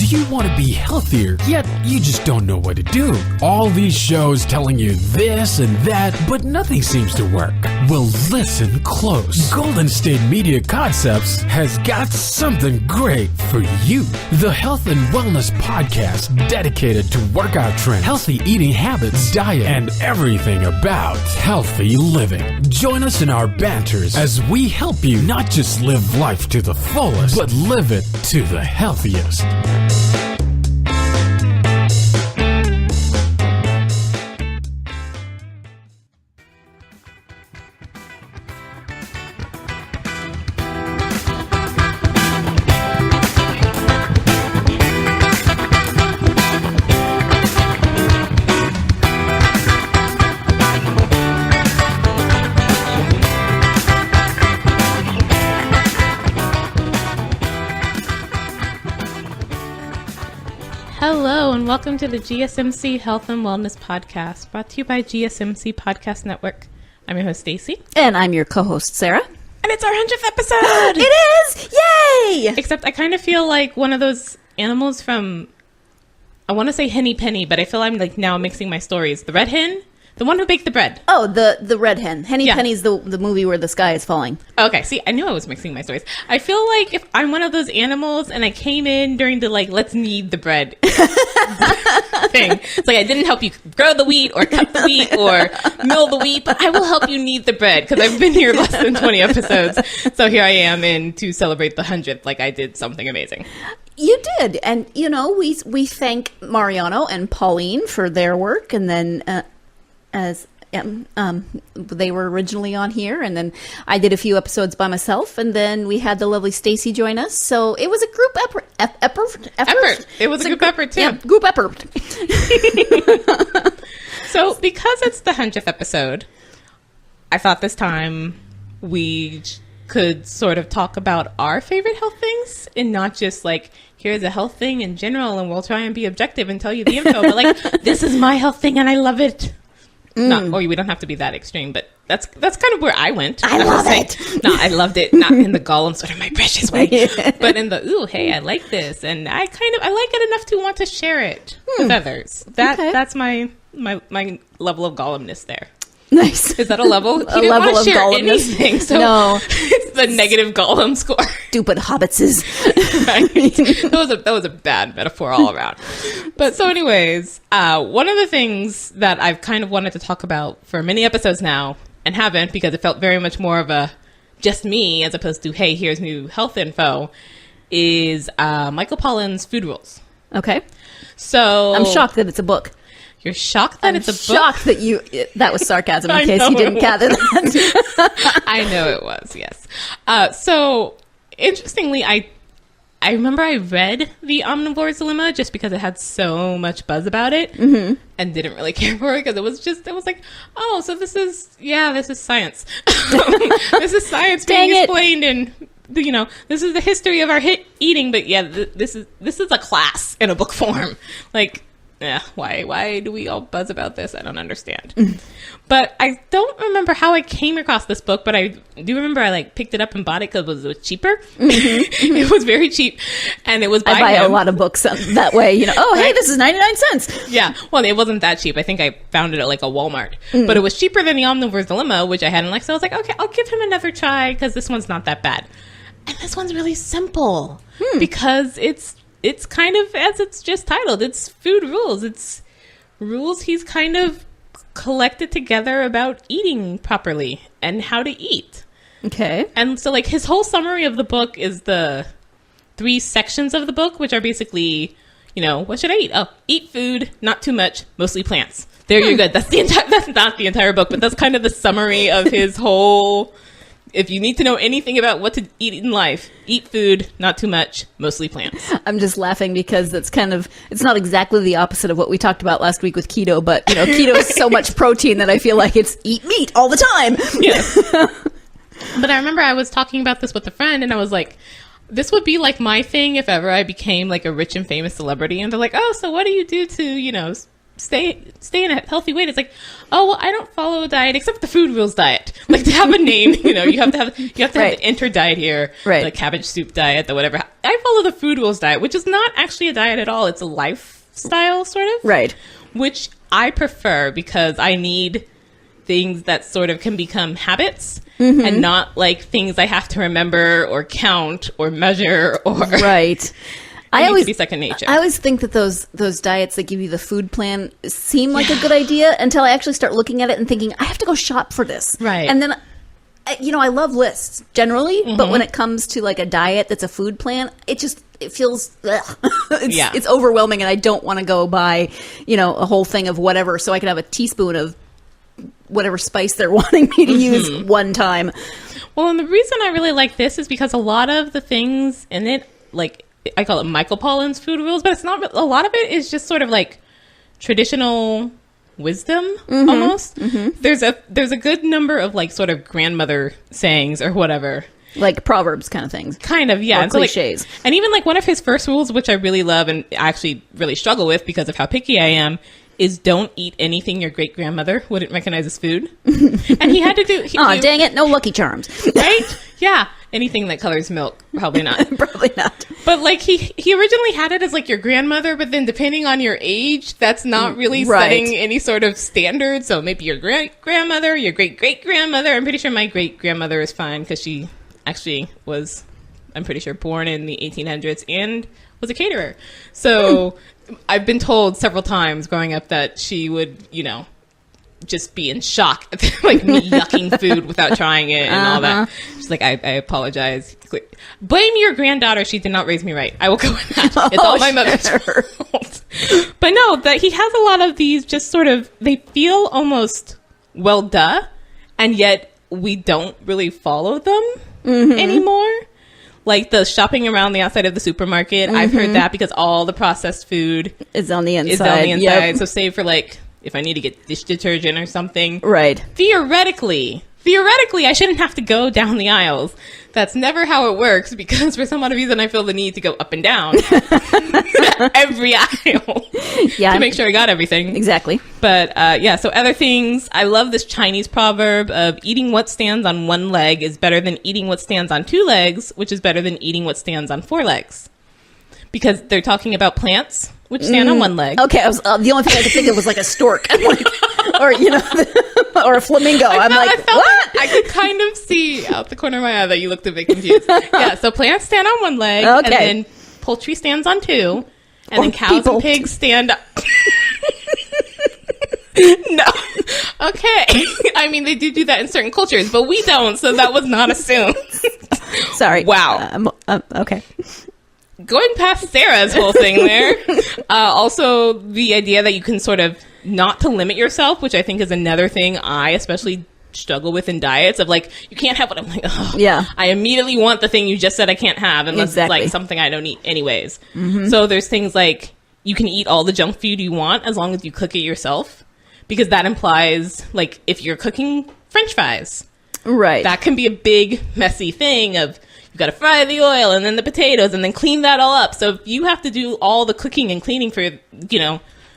Do you want to be healthier, yet you just don't know what to do? All these shows telling you this and that, but nothing seems to work. Well, listen close. Golden State Media Concepts has got something great for you. The Health and Wellness Podcast dedicated to workout trends, healthy eating habits, diet, and everything about healthy living. Join us in our banters as we help you not just live life to the fullest, but live it to the healthiest. Hello and welcome to the GSMC Health and Wellness Podcast, brought to you by GSMC Podcast Network. I'm your host, Stacy. And I'm your co-host, Sarah. And it's our 100th episode! It is! Yay! Except I kind of feel like one of those animals from, I want to say Henny Penny, but I feel I'm like now mixing my stories. The red hen? The one who baked the bread. Oh, the red hen. Henny Penny's the movie where the sky is falling. Okay, see, I knew I was mixing my stories. I feel like if I'm one of those animals and I came in during the, like, let's knead the bread thing. It's like I didn't help you grow the wheat or cut the wheat or mill the wheat, but I will help you knead the bread because I've been here less than 20 episodes. So here I am in to celebrate the 100th like I did something amazing. You did. And, you know, we thank Mariano and Pauline for their work, and then as they were originally on here, and then I did a few episodes by myself, and then we had the lovely Stacy join us. So it was a group effort. It was a group effort too. Yeah, group effort. So because it's the 100th episode, I thought this time we could sort of talk about our favorite health things and not just like, here's a health thing in general and we'll try and be objective and tell you the info, but like, this is my health thing and I love it. Not, or we don't have to be that extreme, but that's kind of where I went. I love it. No, I loved it. Not in the Gollum sort of my precious way, but in the, ooh, hey, I like this. And I like it enough to want to share it with others. That's my level of Gollumness there. Nice. Is that a level? He didn't level want to of share Gollumness. anything, so no. It's the negative Gollum score. Stupid hobbitses. Right. That was a bad metaphor all around. But so anyways, one of the things that I've kind of wanted to talk about for many episodes now, and haven't because it felt very much more of a just me as opposed to, hey, here's new health info, is Michael Pollan's Food Rules. Okay. So I'm shocked that it's a book. You're shocked that it's a book? Shocked that that was sarcasm in case you didn't gather that. I know it was, yes. So interestingly, I remember I read The Omnivore's Dilemma just because it had so much buzz about it and didn't really care for it because it was like, oh, so this is science. This is science being explained and, you know, this is the history of our eating, but yeah, this is a class in a book form. Like, yeah, why do we all buzz about this? I don't understand. But I don't remember how I came across this book, but I do remember I like picked it up and bought it because it was cheaper. It was very cheap, and it was by I buy him. a lot of books that way, you know. Oh, hey, this is 99 cents. Yeah, well, it wasn't that cheap. I think I found it at like a Walmart, but it was cheaper than The Omnivore's Dilemma, which I hadn't liked. So I was like, okay, I'll give him another try because this one's not that bad, and this one's really simple because it's kind of, as it's just titled, it's food rules. It's rules he's kind of collected together about eating properly and how to eat. Okay. And so, like, his whole summary of the book is the 3 sections of the book, which are basically, you know, what should I eat? Oh, eat food, not too much, mostly plants. There, you're good. That's not the entire book, but that's kind of the summary of his whole. If you need to know anything about what to eat in life, eat food, not too much, mostly plants. I'm just laughing because it's not exactly the opposite of what we talked about last week with keto, but, you know, keto is so much protein that I feel like it's eat meat all the time. Yes. But I remember I was talking about this with a friend, and I was like, this would be like my thing if ever I became like a rich and famous celebrity. And they're like, oh, so what do you do to, you know, stay in a healthy weight. It's like, oh, well, I don't follow a diet except the Food Rules diet. Like, to have a name, you have to have the enter diet here, the cabbage soup diet, the whatever. I follow the Food Rules diet, which is not actually a diet at all. It's a lifestyle sort of, which I prefer because I need things that sort of can become habits and not like things I have to remember or count or measure or I always to be second nature. I always think that those diets that give you the food plan seem like a good idea until I actually start looking at it and thinking I have to go shop for this. Right. And then I love lists generally, but when it comes to like a diet that's a food plan, it feels it's overwhelming, and I don't want to go buy a whole thing of whatever so I can have a teaspoon of whatever spice they're wanting me to use one time. Well, and the reason I really like this is because a lot of the things in it, like I call it Michael Pollan's Food Rules, but it's not. A lot of it is just sort of like traditional wisdom almost. There's a good number of like sort of grandmother sayings or whatever, like proverbs kind of things, or cliches. So and even like one of his first rules, which I really love and I actually really struggle with because of how picky I am, is don't eat anything your great grandmother wouldn't recognize as food. And he had to do dang it, no Lucky Charms. Right? Yeah. Anything that colors milk, probably not. Probably not. But like he originally had it as like your grandmother, but then depending on your age, that's not really setting any sort of standard. So maybe your great grandmother, your great great grandmother. I'm pretty sure my great grandmother is fine because she actually was, I'm pretty sure, born in the 1800s and was a caterer. So I've been told several times growing up that she would, just be in shock at like me yucking food without trying it and all that. She's like, I apologize. Blame your granddaughter. She did not raise me right. I will go with that. It's all my mother's fault. But no, that he has a lot of these just sort of, they feel almost well duh, and yet we don't really follow them anymore. Like the shopping around the outside of the supermarket. I've heard that because all the processed food is on the inside. So say for like, if I need to get dish detergent or something. Right. Theoretically, I shouldn't have to go down the aisles. That's never how it works because for some odd reason I feel the need to go up and down every aisle to make sure I got everything. Exactly. But so other things, I love this Chinese proverb of eating what stands on one leg is better than eating what stands on two legs, which is better than eating what stands on four legs. Because they're talking about plants, which stand on one leg. Okay, I was, the only thing I could think of was like a stork, or or a flamingo. What? I could kind of see out the corner of my eye that you looked a bit confused. Yeah, so plants stand on one leg, and then poultry stands on two, and then cows and pigs stand up. No. Okay. I mean, they do that in certain cultures, but we don't, so that was not assumed. Sorry. Wow. Okay. Going past Sarah's whole thing there, also the idea that you can sort of not to limit yourself, which I think is another thing I especially struggle with in diets of like, you can't have what I'm like, I immediately want the thing you just said I can't have unless it's like something I don't eat anyways. So there's things like you can eat all the junk food you want as long as you cook it yourself, because that implies like if you're cooking French fries, right, that can be a big messy thing of you got to fry the oil and then the potatoes and then clean that all up. So if you have to do all the cooking and cleaning for,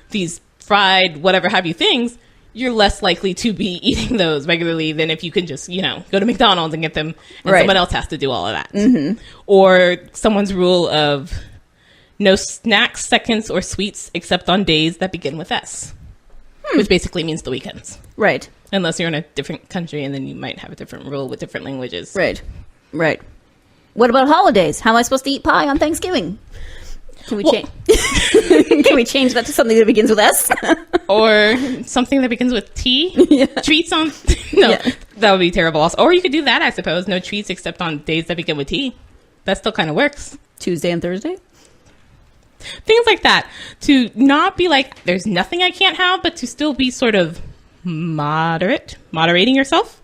these fried, whatever have you things, you're less likely to be eating those regularly than if you can just, go to McDonald's and get them and someone else has to do all of that. Or someone's rule of no snacks, seconds, or sweets except on days that begin with S, which basically means the weekends. Right. Unless you're in a different country and then you might have a different rule with different languages. Right. What about holidays? How am I supposed to eat pie on Thanksgiving? Can we change? Can we change that to something that begins with S? Or something that begins with T? Yeah. Treats on... No, that would be terrible also. Or you could do that, I suppose. No treats except on days that begin with T. That still kind of works. Tuesday and Thursday? Things like that. To not be like, there's nothing I can't have, but to still be sort of moderating yourself.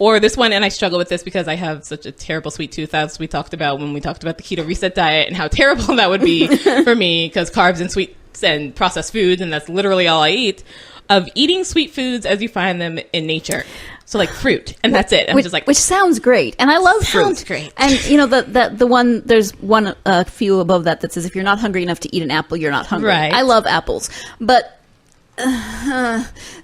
Or this one, and I struggle with this because I have such a terrible sweet tooth, as we talked about when we talked about the keto reset diet and how terrible that would be for me, because carbs and sweets and processed foods, and that's literally all I eat, of eating sweet foods as you find them in nature. So like fruit, and that's it. Which sounds great, and I love fruit. Sounds great. And the one, there's one few above that says if you're not hungry enough to eat an apple, you're not hungry. Right. I love apples, but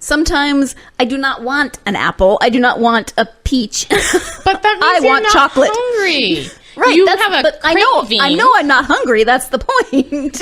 Sometimes I do not want an apple. I do not want a peach. But that means I you're want not chocolate. hungry. Right. You have a but craving. I know I'm not hungry. That's the point.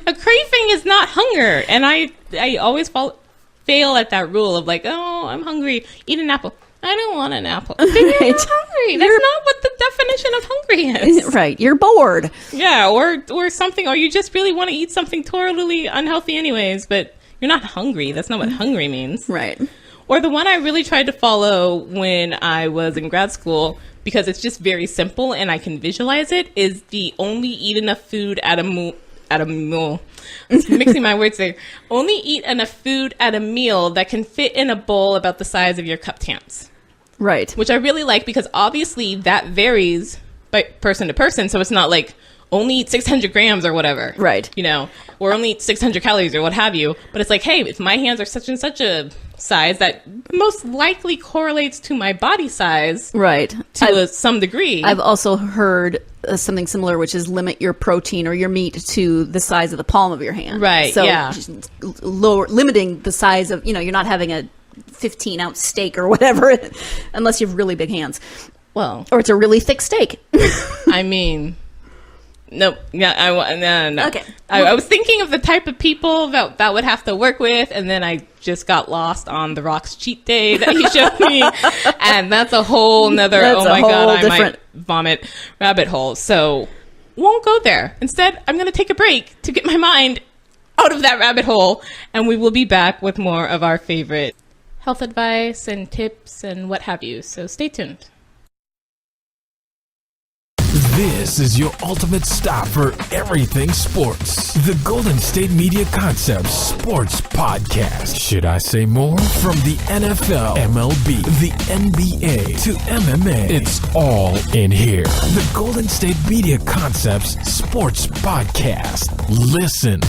A craving is not hunger. And I always fail at that rule of like, oh, I'm hungry. Eat an apple. I don't want an apple. Then you're Right. not hungry. That's not what the definition of hungry is. Right. You're bored. Yeah, or something, or you just really want to eat something totally unhealthy anyways, but you're not hungry. That's not what hungry means. Right. Or the one I really tried to follow when I was in grad school, because it's just very simple and I can visualize it, is the only eat enough food at a meal. Mixing my words there. Only eat enough food at a meal that can fit in a bowl about the size of your cupped hands. Right. Which I really like, because obviously that varies by person to person. So it's not like only eat 600 grams or whatever. Right. You know, or only eat 600 calories or what have you. But it's like, hey, if my hands are such and such a size that most likely correlates to my body size. Right. To some degree. I've also heard something similar, which is limit your protein or your meat to the size of the palm of your hand. Right, So yeah. limiting the size of, you're not having a 15-ounce steak or whatever, unless you have really big hands. Well, Or it's a really thick steak. I mean, nope. Yeah, no. Okay. I was thinking of the type of people that would have to work with, and then I just got lost on The Rock's cheat day that he showed me, and that's a whole nother, That's oh a my whole God, I different- might vomit rabbit hole. So won't go there. Instead, I'm going to take a break to get my mind out of that rabbit hole, and we will be back with more of our favorite health advice and tips and what have you. So stay tuned. This is your ultimate stop for everything sports. The Golden State Media Concepts Sports Podcast. Should I say more? From the NFL, MLB, the NBA to MMA, it's all in here. The Golden State Media Concepts Sports Podcast. Listen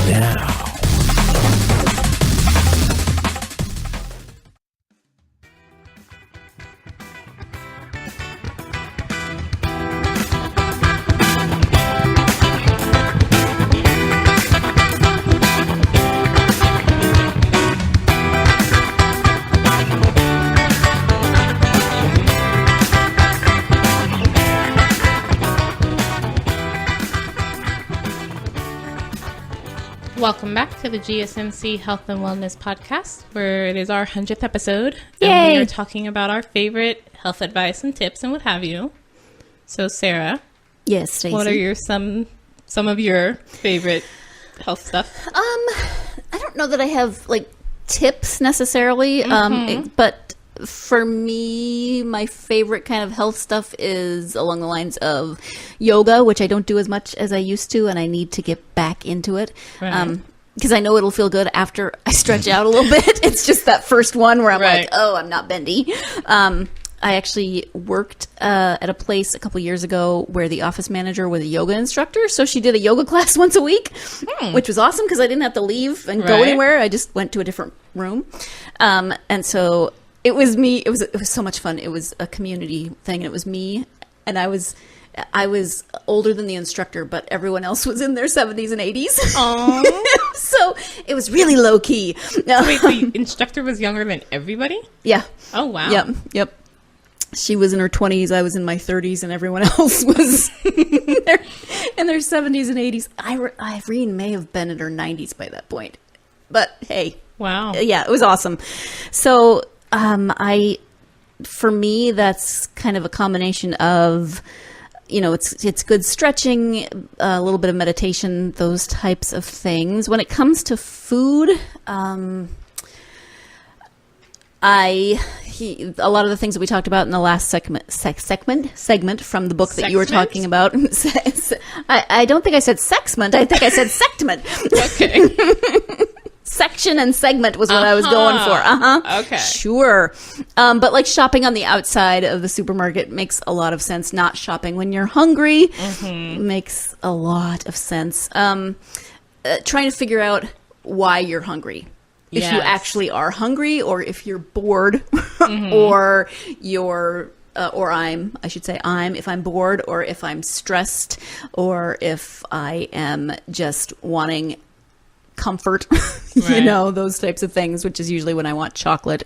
now. Welcome back to the GSMC Health and Wellness Podcast, where it is our 100th episode. And Yay. we are talking about our favorite health advice and tips and what have you. So, Sarah, Yes, Stacey. what are your some of your favorite health stuff? I don't know that I have like tips necessarily, but for me, my favorite kind of health stuff is along the lines of yoga, which I don't do as much as I used to, and I need to get back into it. Right. Because I know it'll feel good after I stretch out a little bit. It's just that first one where I'm Right. like, oh, I'm not bendy. I actually worked at a place a couple years ago where the office manager was a yoga instructor. So she did a yoga class once a week, which was awesome because I didn't have to leave and go Right. anywhere. I just went to a different room. And so it was me. It was so much fun. It was a community thing. And it was me. And I was older than the instructor, but everyone else was in their 70s and 80s. Aww. So it was really low key. Wait, the instructor was younger than everybody? Yeah. Oh, wow. Yep. She was in her 20s, I was in my 30s, and everyone else was in their 70s and 80s. Irene may have been in her 90s by that point. But hey. Wow. Yeah, it was awesome. So for me, that's kind of a combination of, it's good stretching, a little bit of meditation, those types of things. When it comes to food, a lot of the things that we talked about in the last segment from the book that you were talking about. I don't think I said sexment. I think I said sectment. Okay. Section and segment was what I was going for. Okay. Sure. But like shopping on the outside of the supermarket makes a lot of sense. Not shopping when you're hungry makes a lot of sense. Trying to figure out why you're hungry. If you Yes. actually are hungry, or if you're bored, or you're, if I'm bored, or if I'm stressed, or if I am just wanting comfort, Right. those types of things, which is usually when I want chocolate.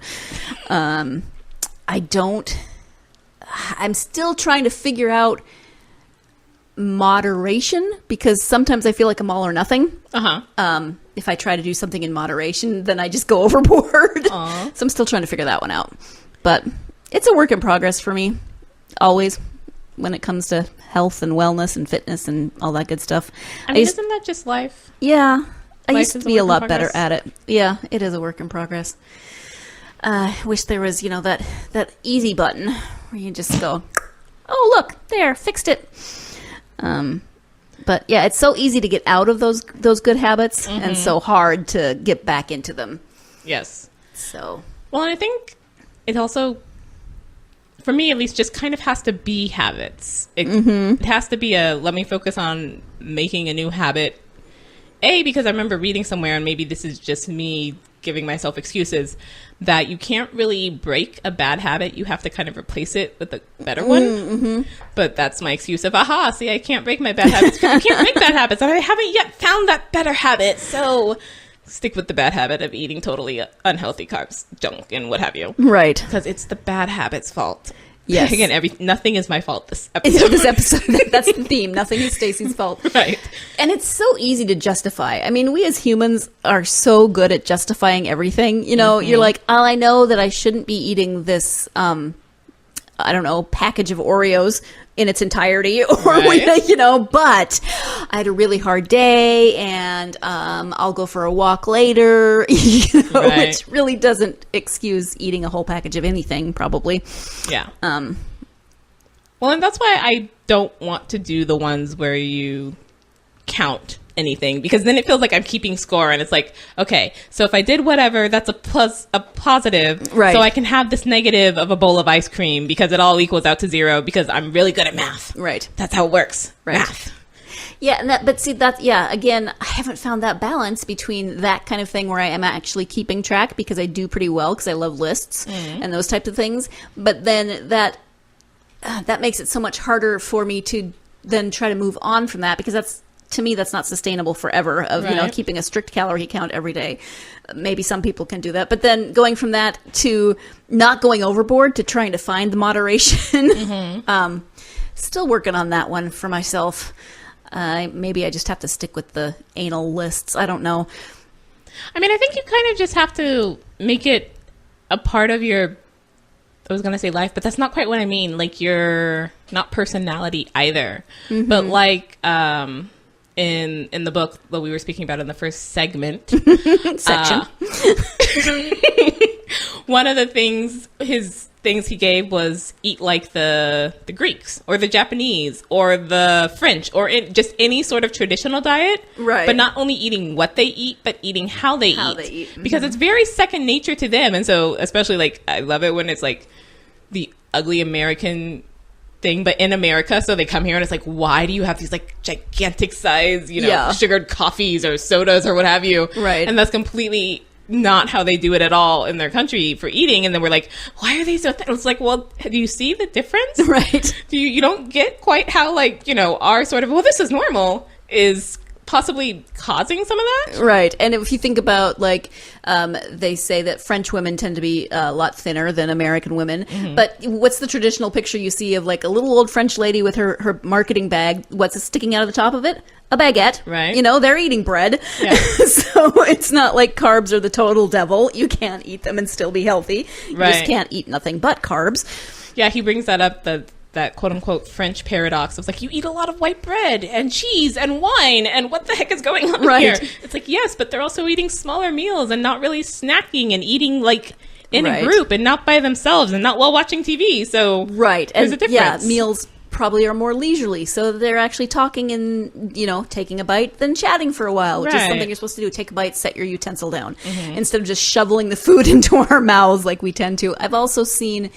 I'm still trying to figure out moderation, because sometimes I feel like I'm all or nothing. If I try to do something in moderation, then I just go overboard. Aw. So I'm still trying to figure that one out. But it's a work in progress for me, always, when it comes to health and wellness and fitness and all that good stuff. I mean, isn't that just life? Yeah. I Life used is to a be a work in lot better progress. at it. Yeah, it is a work in progress. I wish there was, that easy button where you just go, oh, look, there, fixed it. But yeah, it's so easy to get out of those good habits and so hard to get back into them. Yes. So, Well, and I think it also, for me at least, just kind of has to be habits. It has to be let me focus on making a new habit. Because I remember reading somewhere, and maybe this is just me giving myself excuses, that you can't really break a bad habit. You have to kind of replace it with a better one. But that's my excuse of, see, I can't break my bad habits because you can't break bad habits. And I haven't yet found that better habit. So stick with the bad habit of eating totally unhealthy carbs, junk, and what have you. right. Because it's the bad habit's fault. Yes. Again, nothing is my fault this episode. This episode, that's the theme. Nothing is Stacy's fault. Right. And it's so easy to justify. I mean, we as humans are so good at justifying everything. You're like, I know that I shouldn't be eating this, package of Oreos in its entirety, or Right. but I had a really hard day, and I'll go for a walk later, Right. which really doesn't excuse eating a whole package of anything, probably. Yeah. Well, and that's why I don't want to do the ones where you count anything, because then it feels like I'm keeping score, and it's like, okay, so if I did whatever, that's a positive, Right. so I can have this negative of a bowl of ice cream because it all equals out to 0 because I'm really good at math. Right. That's how it works. Right. Math. Yeah, again, I haven't found that balance between that kind of thing where I am actually keeping track, because I do pretty well because I love lists and those types of things. But then that makes it so much harder for me to then try to move on from that, because to me, that's not sustainable forever, of, Right. keeping a strict calorie count every day. Maybe some people can do that. But then going from that to not going overboard to trying to find the moderation, still working on that one for myself. Maybe I just have to stick with the anal lists. I don't know. I mean, I think you kind of just have to make it a part of your, I was going to say life, but that's not quite what I mean. Like, your, not personality either. But like, in the book that we were speaking about in the first segment Section. one of the things he gave was eat like the Greeks or the Japanese or the French, or just any sort of traditional diet, Right. but not only eating what they eat, but eating how they How eat, they eat. because it's very second nature to them. And so especially, like, I love it when it's like the ugly American thing, but in America. So they come here and it's like, why do you have these like gigantic size, Yeah. sugared coffees or sodas or what have you? Right. And that's completely not how they do it at all in their country for eating. And then we're like, why are they so thin? It's like, well, do you see the difference? Right. You don't get quite how, like, our sort of, well, this is normal, is possibly causing some of that. Right. And if you think about, like, they say that French women tend to be a lot thinner than American women. But what's the traditional picture you see of, like, a little old French lady with her marketing bag? What's sticking out of the top of it? A baguette. Right. They're eating bread. Yeah. So it's not like carbs are the total devil. You can't eat them and still be healthy. You Right. just can't eat nothing but carbs. Yeah, he brings that up, that quote-unquote French paradox of, like, you eat a lot of white bread and cheese and wine, and what the heck is going on Right. here? It's like, yes, but they're also eating smaller meals and not really snacking and eating, like, in Right. a group and not by themselves and not while watching TV. So Right. there's And a difference. yeah, meals probably are more leisurely, so they're actually talking and taking a bite, then chatting for a while, which is Right. something you're supposed to do. Take a bite, set your utensil down, instead of just shoveling the food into our mouths like we tend to. I've also seen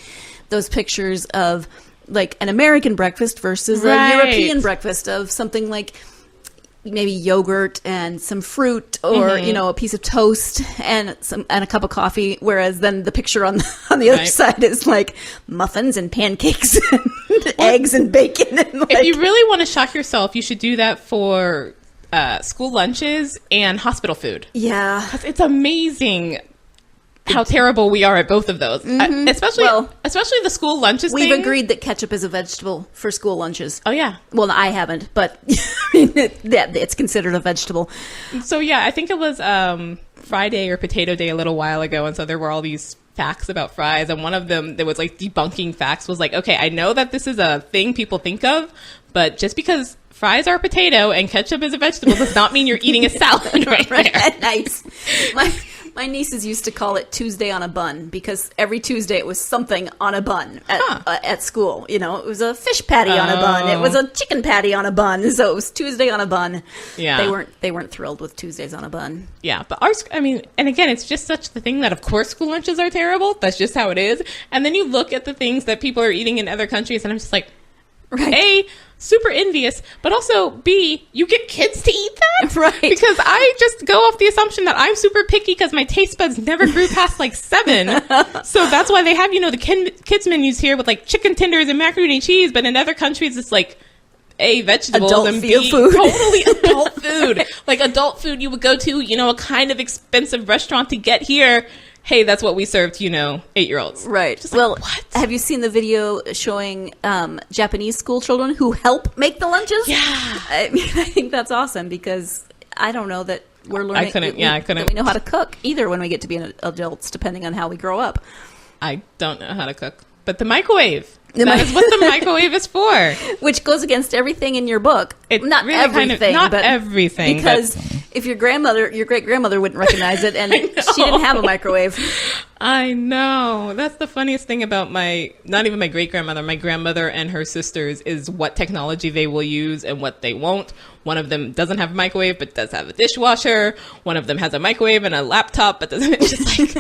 those pictures of, like, an American breakfast versus a Right. European breakfast, of something like maybe yogurt and some fruit, or a piece of toast and a cup of coffee, whereas then the picture on the other Right. side is like muffins and pancakes and eggs and bacon, and, like, if you really want to shock yourself, you should do that for school lunches and hospital food. Yeah. 'Cause it's amazing how terrible we are at both of those. Especially the school lunches We've thing. agreed that ketchup is a vegetable for school lunches. Oh, yeah. Well, I haven't, but it's considered a vegetable. So, yeah, I think it was Friday or Potato Day a little while ago, and so there were all these facts about fries, and one of them that was like debunking facts was like, okay, I know that this is a thing people think of, but just because fries are a potato and ketchup is a vegetable does not mean you're eating a salad right there. Nice. My nieces used to call it Tuesday on a bun because every Tuesday it was something on a bun at school. You know, it was a fish patty on a bun. It was a chicken patty on a bun. So it was Tuesday on a bun. Yeah. They weren't thrilled with Tuesdays on a bun. Yeah, but ours, I mean, and again, it's just such the thing that, of course, school lunches are terrible. That's just how it is. And then you look at the things that people are eating in other countries, and I'm just like, Right. A, super envious, but also B, you get kids to eat that? Right. Because I just go off the assumption that I'm super picky because my taste buds never grew past like 7. So that's why they have, you know, the kids menus here with like chicken tenders and macaroni and cheese, but in other countries it's like A, vegetables, Adult and B, food. totally adult food. Like adult food you would go to, you know, a kind of expensive restaurant to get here. Hey, that's what we serve to, you know, 8-year-olds. Right. Just like, Well, what? have you seen the video showing Japanese school children who help make the lunches? Yeah. I mean, I think that's awesome because I don't know that we're learning. I couldn't. That we know how to cook either when we get to be adults, depending on how we grow up. I don't know how to cook. But the microwave. That is what the microwave is for. Which goes against everything in your book. It Not really everything. not but everything. Because if your great-grandmother wouldn't recognize it, and she didn't have a microwave. I know. That's the funniest thing about not even my great-grandmother, my grandmother and her sisters is what technology they will use and what they won't. One of them doesn't have a microwave, but does have a dishwasher. One of them has a microwave and a laptop, but doesn't. It's just like,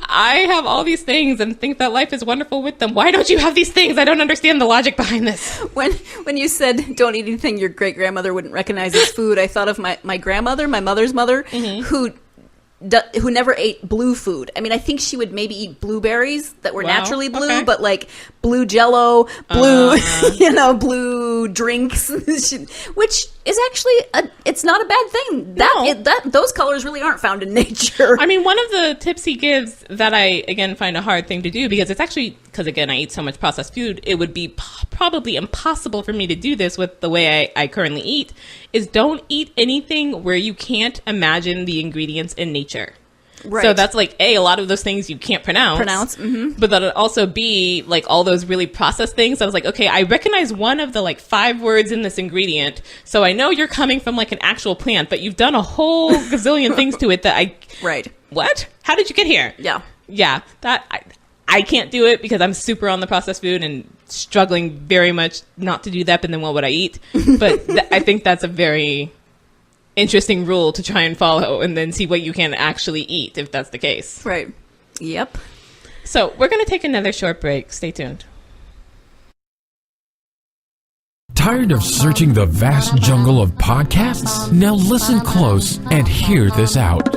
I have all these things and think that life is wonderful with them. Why don't you have these things? I don't understand the logic behind this. When you said don't eat anything your great-grandmother wouldn't recognize as food, I thought of my grandmother, my mother's mother, who never ate blue food. I mean, I think she would maybe eat blueberries that were naturally blue, okay. but like blue Jello, blue, blue drinks, which is actually it's not a bad thing. Those colors really aren't found in nature. I mean, one of the tips he gives that I, again, find a hard thing to do because it's actually, because again, I eat so much processed food, it would be probably impossible for me to do this with the way I currently eat, is don't eat anything where you can't imagine the ingredients in nature. Right. So that's like, A, a lot of those things you can't pronounce. But that would also be like all those really processed things. I was like, okay, I recognize one of the like 5 words in this ingredient. So I know you're coming from like an actual plant, but you've done a whole gazillion things to it that Right. What? How did you get here? Yeah. Yeah. I can't do it because I'm super on the processed food and struggling very much not to do that. But then what would I eat? But I think that's a very interesting rule to try and follow and then see what you can actually eat if that's the case. Right. Yep. So we're going to take another short break. Stay tuned. Tired of searching the vast jungle of podcasts? Now listen close and hear this out.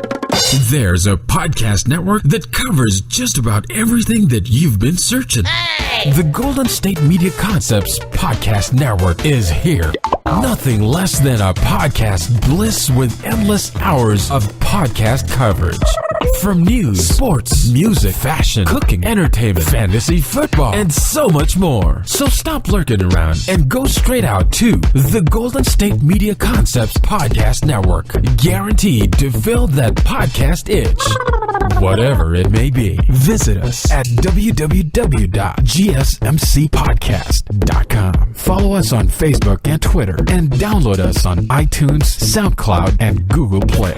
There's a podcast network that covers just about everything that you've been searching. Hey! The Golden State Media Concepts Podcast Network is here. Nothing less than a podcast bliss with endless hours of podcast coverage. From news, sports, music, fashion, cooking, entertainment, fantasy, football, and so much more. So stop lurking around and go straight out to the Golden State Media Concepts Podcast Network. Guaranteed to fill that podcast itch. Whatever it may be. Visit us at www.gsmcpodcast.com. Follow us on Facebook and Twitter and download us on iTunes, SoundCloud, and Google Play.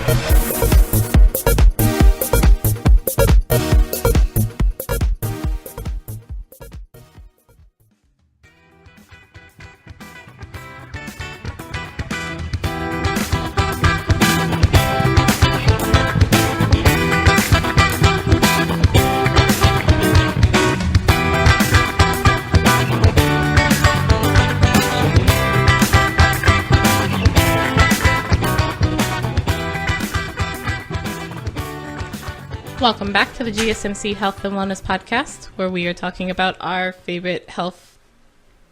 Welcome back to the GSMC Health and Wellness Podcast, where we are talking about our favorite health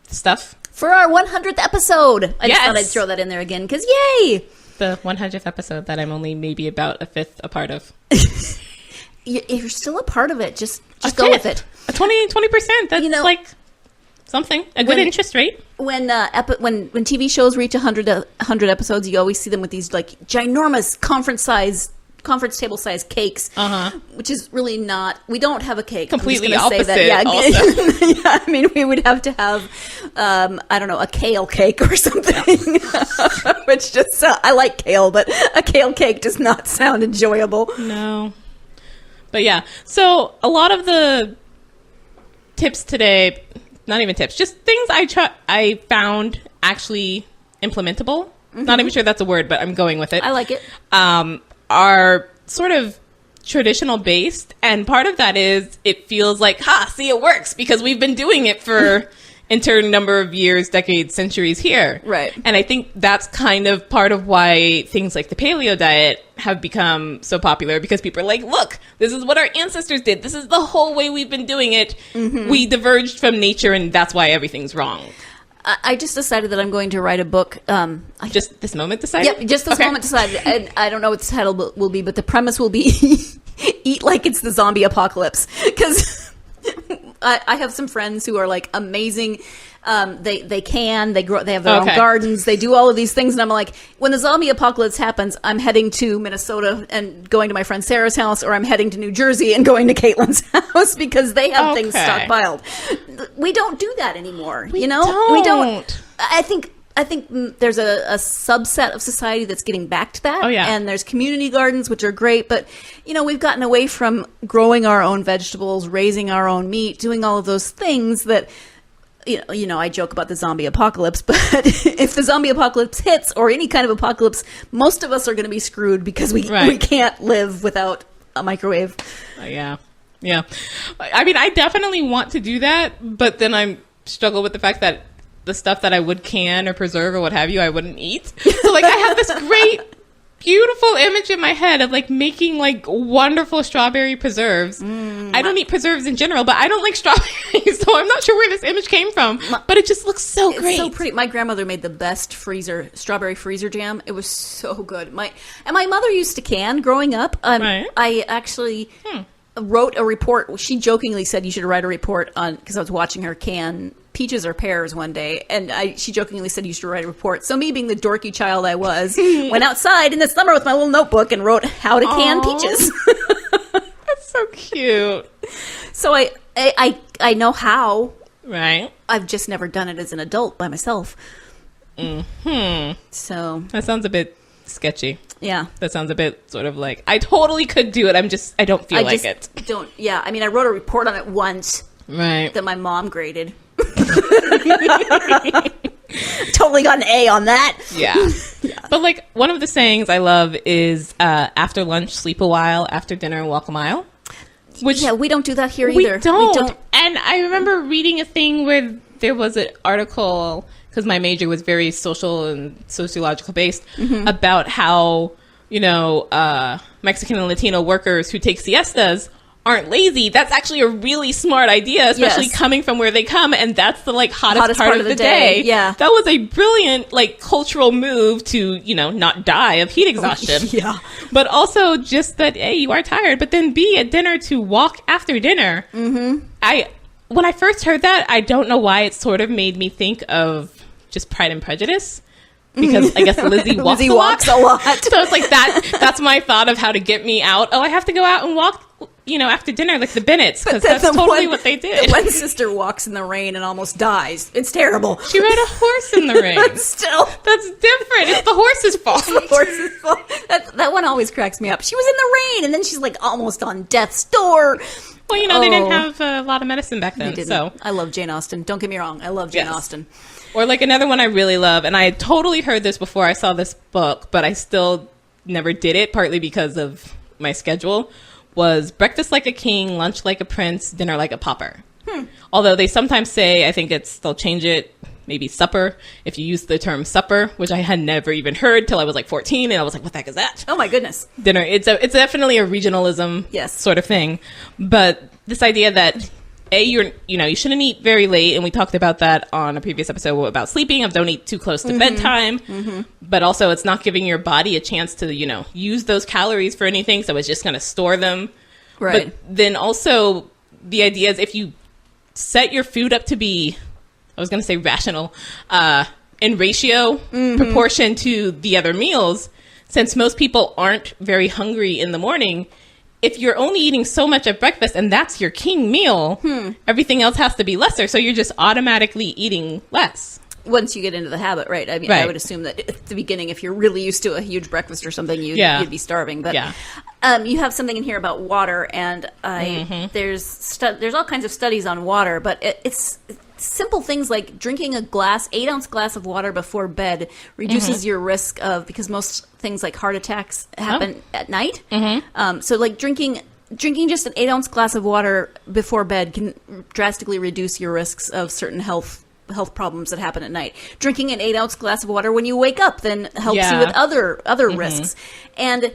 stuff. for our 100th episode. I just Yes. thought I'd throw that in there again because yay! The 100th episode that I'm only maybe about a fifth a part of. You're still a part of it. Just A go with fifth. it. A 20%. That's like something. A good interest rate. When TV shows reach 100 episodes, you always see them with these like ginormous conference table size cakes, which is really not. We don't have a cake. Completely I'm just opposite. Say that. Also. Yeah, I mean, we would have to have, I don't know, a kale cake or something. Which just I like kale, but a kale cake does not sound enjoyable. No. But yeah, so a lot of the tips today, not even tips, just things I found actually implementable. Not even sure that's a word, but I'm going with it. I like it. Are sort of traditional based, and part of that is it feels like, see, it works because we've been doing it for entire number of years, decades, centuries here. Right. And I think that's kind of part of why things like the paleo diet have become so popular, because people are like, look, this is what our ancestors did. This is the whole way we've been doing it. We diverged from nature, and that's why everything's wrong. I just decided that I'm going to write a book. Just this moment decided? Yep, just this moment decided. And I don't know what the title will be, but the premise will be eat like it's the zombie apocalypse. Because I have some friends who are like amazing. They grow, they have their own gardens, they do all of these things, and I'm like, when the zombie apocalypse happens, I'm heading to Minnesota and going to my friend Sarah's house, or I'm heading to New Jersey and going to Caitlin's house because they have things stockpiled. We don't do that anymore. We don't. I think there's a subset of society that's getting back to that. Oh, yeah. And there's community gardens, which are great, but we've gotten away from growing our own vegetables, raising our own meat, doing all of those things that. I joke about the zombie apocalypse, but if the zombie apocalypse hits, or any kind of apocalypse, most of us are going to be screwed because we can't live without a microwave. Yeah. I mean, I definitely want to do that, but then I struggle with the fact that the stuff that I would can or preserve or what have you, I wouldn't eat. So, like, I have this great, beautiful image in my head of like making like wonderful strawberry preserves. I don't eat preserves in general, but I don't like strawberries, so I'm not sure where this image came from. But it just looks so great. It's so pretty. My grandmother made the best strawberry freezer jam. It was so good. My mother used to can growing up. I actually wrote a report. She jokingly said you should write a report on, because I was watching her can peaches or pears one day, and she jokingly said you should write a report. So me, being the dorky child I was, went outside in the summer with my little notebook and wrote how to can peaches. That's so cute. So I know how. Right. I've just never done it as an adult by myself. So that sounds a bit sketchy. Yeah. That sounds a bit sort of like, I totally could do it. I don't feel like it. Yeah. I mean, I wrote a report on it once. Right. That my mom graded. Totally got an A on that. Yeah. But like, one of the sayings I love is after lunch, sleep a while, after dinner, walk a mile. Which we don't do that here either. We don't. And I remember reading a thing where there was an article, because my major was very social and sociological based, about how, Mexican and Latino workers who take siestas aren't lazy. That's actually a really smart idea, especially coming from where they come, and that's the like hottest part of the day. Yeah, that was a brilliant like cultural move to not die of heat exhaustion. Yeah, but also just that A, you are tired, but then B, at dinner to walk after dinner. When I first heard that, I don't know why it sort of made me think of just Pride and Prejudice. Because I guess Lizzie walks a lot. So it's like that's my thought of how to get me out. Oh, I have to go out and walk, after dinner, like the Bennetts, because that's totally what they did. The one sister walks in the rain and almost dies. It's terrible. She rode a horse in the rain. That's different. It's the horse's fault. It's the horse's fault. That one always cracks me up. She was in the rain, and then she's like almost on death's door. Well, they didn't have a lot of medicine back then. So I love Jane Austen. Don't get me wrong. I love Jane Austen. Or like another one I really love, and I had totally heard this before I saw this book, but I still never did it, partly because of my schedule, was breakfast like a king, lunch like a prince, dinner like a pauper. Although they sometimes say, I think they'll change it, maybe supper, if you use the term supper, which I had never even heard till I was like 14, and I was like, what the heck is that? Oh my goodness. Dinner. It's definitely a regionalism sort of thing. But this idea that you shouldn't eat very late, and we talked about that on a previous episode about sleeping, of don't eat too close to bedtime, but also it's not giving your body a chance to, use those calories for anything, so it's just going to store them. Right. But then also the idea is if you set your food up to be, I was going to say rational, in ratio, proportion to the other meals, since most people aren't very hungry in the morning, if you're only eating so much at breakfast and that's your king meal, everything else has to be lesser. So you're just automatically eating less. Once you get into the habit, right? I mean, I would assume that at the beginning, if you're really used to a huge breakfast or something, you'd be starving. But you have something in here about water, and there's all kinds of studies on water, but it's simple things like drinking a 8-ounce glass of water before bed reduces your risk of, because most things like heart attacks happen at night. So like drinking just an 8-ounce glass of water before bed can drastically reduce your risks of certain health problems that happen at night. Drinking an 8-ounce glass of water when you wake up then helps you with other risks. And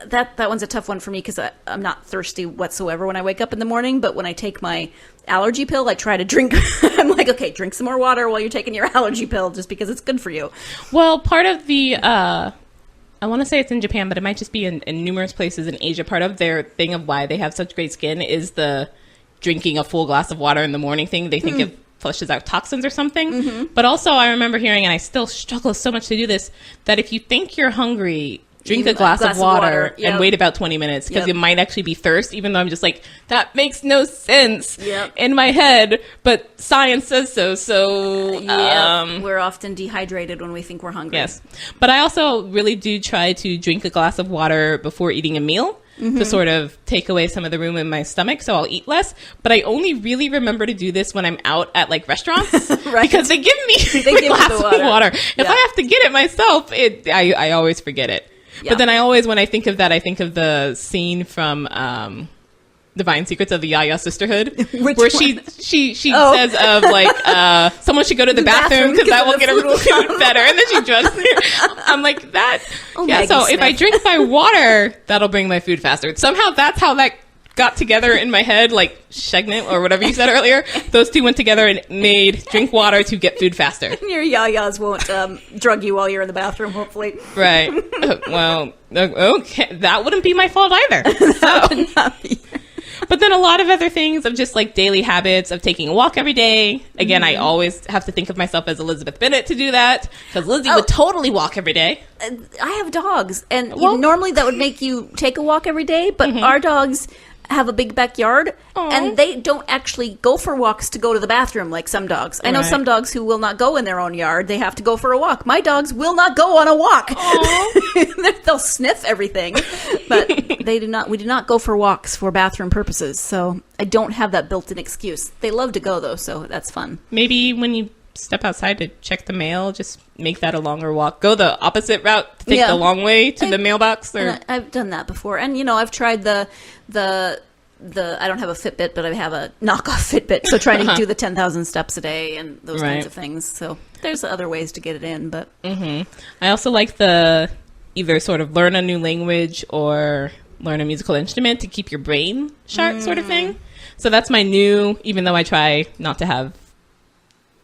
that one's a tough one for me because I'm not thirsty whatsoever when I wake up in the morning, but when I take my allergy pill, I try to drink. I'm like, okay, drink some more water while you're taking your allergy pill just because it's good for you. Well, part of the, I want to say it's in Japan, but it might just be in numerous places in Asia. Part of their thing of why they have such great skin is the drinking a full glass of water in the morning thing. They think it flushes out toxins or something. But also I remember hearing, and I still struggle so much to do this, that if you think you're hungry, drink a glass of water and wait about 20 minutes because it might actually be thirst, even though I'm just like, that makes no sense in my head, but science says so. So we're often dehydrated when we think we're hungry. Yes. But I also really do try to drink a glass of water before eating a meal to sort of take away some of the room in my stomach, so I'll eat less. But I only really remember to do this when I'm out at like restaurants because they give me a glass of water. If I have to get it myself, I always forget it. But then I always, when I think of that, I think of the scene from Divine Secrets of the Yaya Sisterhood, where she says of like someone should go to the bathroom because that will get her food better, and then she drugs her. I'm like that. So Smith. If I drink my water, that'll bring my food faster. Somehow that's how that got together in my head, like Shegnet or whatever you said earlier. Those two went together and made drink water to get food faster. Your yayas won't drug you while you're in the bathroom, hopefully. Right. Well, okay. That wouldn't be my fault either. That would not be. But then a lot of other things of just like daily habits of taking a walk every day. Again, I always have to think of myself as Elizabeth Bennet to do that because Lizzie would totally walk every day. I have dogs, and normally that would make you take a walk every day, but our dogs have a big backyard, and they don't actually go for walks to go to the bathroom like some dogs. I know some dogs who will not go in their own yard. They have to go for a walk. My dogs will not go on a walk. They'll sniff everything, but we do not go for walks for bathroom purposes. So I don't have that built-in excuse. They love to go though, so that's fun. Maybe when you step outside to check the mail, just make that a longer walk. Go the opposite route, take the long way to the mailbox. Or I've done that before, and I've tried the I don't have a Fitbit, but I have a knockoff Fitbit, so trying to do the 10,000 steps a day and those kinds of things. So there's other ways to get it in, but I also like the either sort of learn a new language or learn a musical instrument to keep your brain sharp sort of thing. So that's my new, even though I try not to have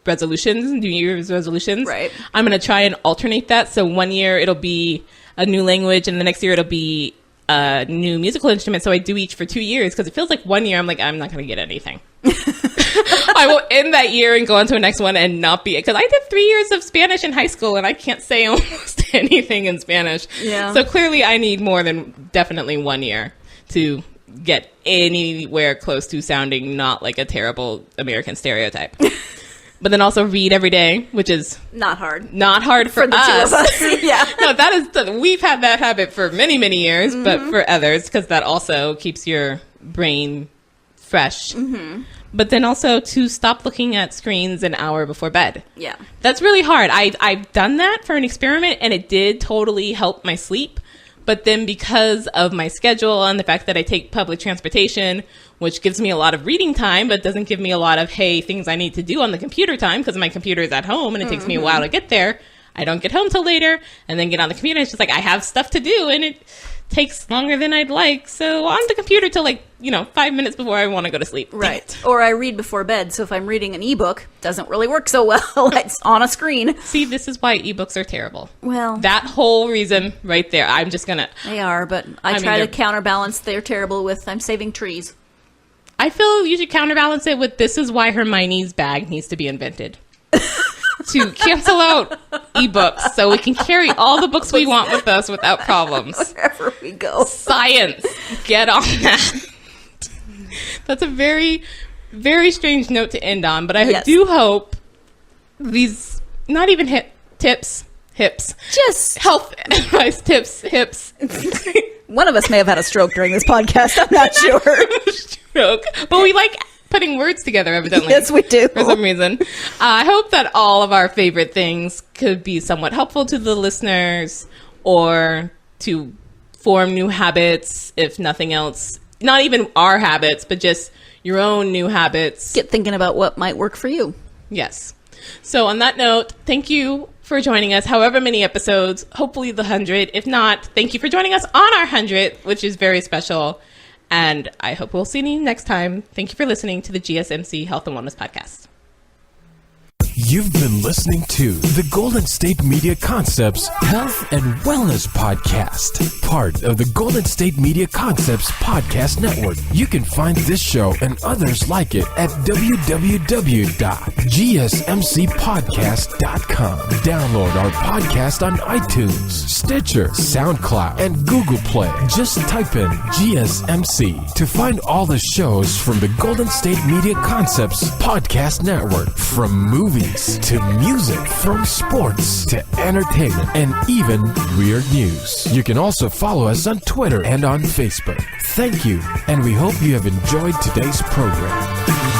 resolutions, New Year's resolutions. Right. I'm going to try and alternate that. So one year it'll be a new language and the next year it'll be a new musical instrument. So I do each for 2 years because it feels like 1 year I'm like, I'm not going to get anything. I will end that year and go on to the next one and not be, because I did 3 years of Spanish in high school and I can't say almost anything in Spanish. Yeah. So clearly I need more than definitely 1 year to get anywhere close to sounding not like a terrible American stereotype. But then also read every day, which is not hard. Not hard for the us. Two of us. Yeah. No, that is we've had that habit for many, many years, but for others, because that also keeps your brain fresh. But then also to stop looking at screens an hour before bed. Yeah. That's really hard. I've done that for an experiment, and it did totally help my sleep. But then because of my schedule and the fact that I take public transportation, which gives me a lot of reading time, but doesn't give me a lot of, things I need to do on the computer time because my computer is at home and it takes me a while to get there. I don't get home till later and then get on the computer. It's just like I have stuff to do and it takes longer than I'd like. So on the computer till 5 minutes before I want to go to sleep. Right. Or I read before bed. So if I'm reading an ebook, it doesn't really work so well. It's on a screen. See, this is why ebooks are terrible. Well, that whole reason right there. I'm just going to... They are, but I try to counterbalance they're terrible with I'm saving trees. I feel you should counterbalance it with this is why Hermione's bag needs to be invented. To cancel out ebooks so we can carry all the books we want with us without problems. Wherever we go. Science. Get on that. That's a very, very strange note to end on, but I do hope these, not even hips, just health advice tips, hips. One of us may have had a stroke during this podcast. I'm not sure. Stroke. But we like putting words together, evidently. Yes, we do. For some reason. I hope that all of our favorite things could be somewhat helpful to the listeners or to form new habits, if nothing else. Not even our habits, but just your own new habits. Get thinking about what might work for you. Yes. So on that note, thank you for joining us, however many episodes, hopefully the 100. If not, thank you for joining us on our 100th, which is very special. And I hope we'll see you next time. Thank you for listening to the GSMC Health and Wellness Podcast. You've been listening to the Golden State Media Concepts Health and Wellness Podcast, part of the Golden State Media Concepts Podcast Network. You can find this show and others like it at www.gsmcpodcast.com. Download our podcast on iTunes, Stitcher, SoundCloud, and Google Play. Just type in GSMC to find all the shows from the Golden State Media Concepts Podcast Network, from movies to music, from sports to entertainment, and even weird news. You can also follow us on Twitter and on Facebook. Thank you, and we hope you have enjoyed today's program.